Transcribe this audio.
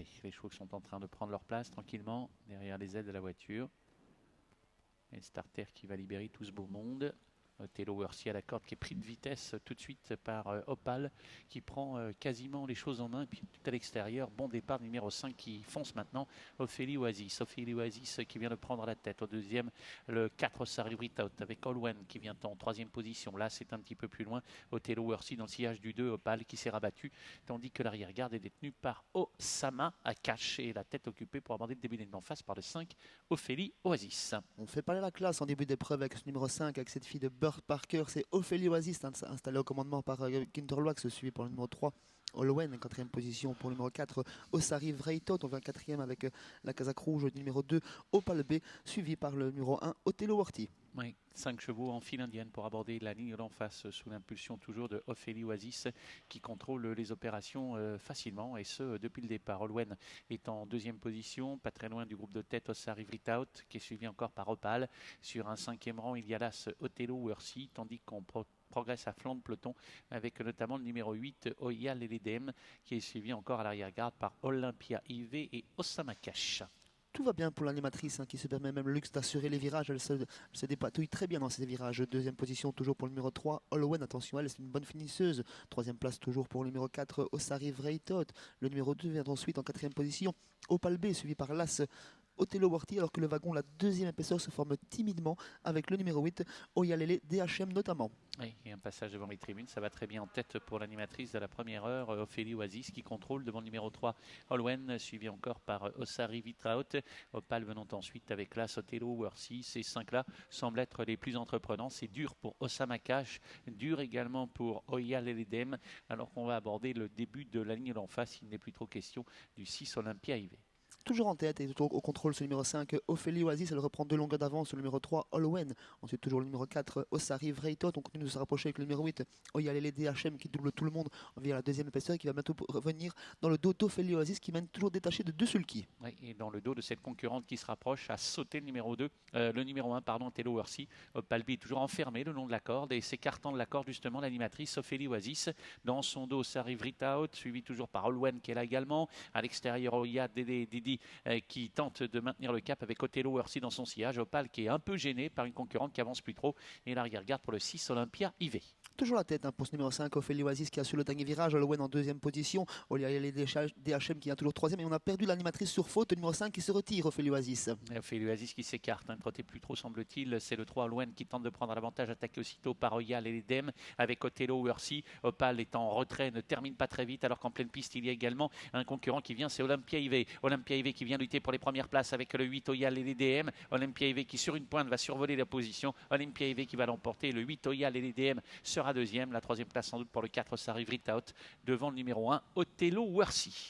Allez, les chevaux sont en train de prendre leur place tranquillement derrière les ailes de la voiture. Et le starter qui va libérer tout ce beau monde. Othello Worthy à la corde qui est pris de vitesse tout de suite par Opal qui prend quasiment les choses en main. Et puis tout à l'extérieur, bon départ numéro 5 qui fonce maintenant. Ophélie Oasis. Ophélie Oasis qui vient de prendre la tête. Au deuxième, le 4 Sarri Out avec Olwen qui vient en troisième position. Là, c'est un petit peu plus loin. Othello Worthy dans le sillage du 2, Opal qui s'est rabattu. Tandis que l'arrière-garde est détenue par Osama Akash et la tête occupée pour aborder le début d'en face par le 5 Ophélie Oasis. On fait parler la classe en début d'épreuve avec ce numéro 5, avec cette fille de Burt Parker. C'est Ophélie Oasis, installée au commandement par Kinterloax, suivi par le numéro 3. Olwen, quatrième position pour le numéro 4, Osari Vreitot, on vient quatrième avec la casaque rouge numéro 2, Opal B, suivi par le numéro 1, Othello Worthy. Oui, 5 chevaux en file indienne pour aborder la ligne d'en face sous l'impulsion toujours de Ophélie Oasis qui contrôle les opérations facilement et ce depuis le départ. Olwen est en deuxième position, pas très loin du groupe de tête Osari Vritaut qui est suivi encore par Opal. Sur un cinquième rang, il y a là ce Othello Worthy tandis qu'on progresse à flanc de peloton avec notamment le numéro 8 Oya Leledem qui est suivi encore à l'arrière-garde par Olympia IV et Osama Cash. Tout va bien pour l'animatrice qui se permet même le luxe d'assurer les virages. Elle se dépatouille très bien dans ces virages. Deuxième position toujours pour le numéro 3, Olwen. Attention, elle, c'est une bonne finisseuse. Troisième place toujours pour le numéro 4, Osari Vreitot. Le numéro 2 vient ensuite en quatrième position, Opal B, suivi par l'As Othello Worthy, alors que le wagon, la deuxième épaisseur, se forme timidement avec le numéro 8, Oyalele DHM notamment. Oui, et un passage devant les tribunes, ça va très bien en tête pour l'animatrice de la première heure, Ophélie Oasis, qui contrôle devant le numéro 3, Olwen, suivi encore par Osari Vitraut. Opal venant ensuite avec l'As Othello Worthy. Ces 5-là semblent être les plus entreprenants. C'est dur pour Osama Cash, dur également pour Oya Leledem, alors qu'on va aborder le début de la ligne d'en face. Il n'est plus trop question du 6 Olympia IV. Toujours en tête et toujours au contrôle ce numéro 5, Ophélie Oasis, elle reprend 2 longueurs d'avance sur le numéro 3, Olwen. Ensuite toujours le numéro 4, Osari Vreitot. On continue de se rapprocher avec le numéro 8, Oyalele DHM qui double tout le monde via la deuxième épaisseur et qui va bientôt revenir dans le dos d'Ophélie Oasis qui mène toujours détaché de 2 sulky. Oui, et dans le dos de cette concurrente qui se rapproche, a sauté le numéro 2, le numéro 1, pardon, Othello Worthy. Palby est toujours enfermé le long de la corde et s'écartant de la corde justement l'animatrice Ophélie Oasis. Dans son dos, Sarri Vritaut, suivi toujours par Olwen qui est là également. À l'extérieur, Oya Didi qui tente de maintenir le cap avec Othello Worthy dans son sillage. Opal qui est un peu gêné par une concurrente qui avance plus trop. Et l'arrière-garde pour le 6 Olympia IV. Toujours la tête pour ce numéro 5, Ophélie Oasis qui a su le dernier virage, Olwen en deuxième position, Oyalele DHM qui est toujours troisième et on a perdu l'animatrice sur faute, le numéro 5 qui se retire, Ophélie Oasis. Ophélie Oasis qui s'écarte, ne trottait plus trop semble-t-il, c'est le 3 Olwen qui tente de prendre l'avantage, attaqué aussitôt par Oya Leledem avec Othello Worthy. Opal est en retrait, ne termine pas très vite alors qu'en pleine piste il y a également un concurrent qui vient, c'est Olympia IV. Olympia IV qui vient lutter pour les premières places avec le 8 Oya Leledem. Olympia IV qui sur une pointe va survoler la position. Olympia IV qui va l'emporter, le 8 Oya Leledem sera deuxième, la troisième place sans doute pour le 4 Sarri Vritaut devant le numéro 1 Othello Worthy.